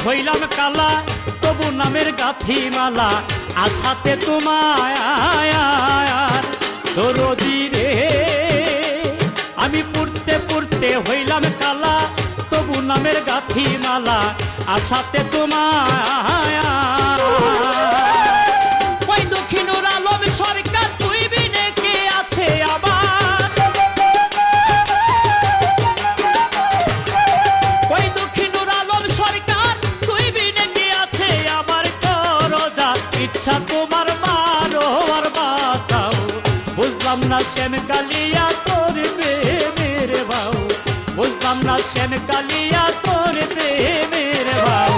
হইলাম কালা তবু নামের গাথি মালা আশাতে তোমায় দরদি রে আমি পড়তে পড়তে হইলাম কালা তবু নামের গাথি মালা আশাতে তোমায় ওই দক্ষিণুর আলম সরকার তুই বিনে কে আছে আবার ওই দক্ষিণুর আলম সরকার তুই বিনে কে আছে আবার করো যা ইচ্ছা তোমার মারো আর বাঁচাও বুঝলাম না সেন কালিয়া তোর প্রেমের বাউ বুঝলাম না সেন কালিয়া তোর প্রেমের বাউ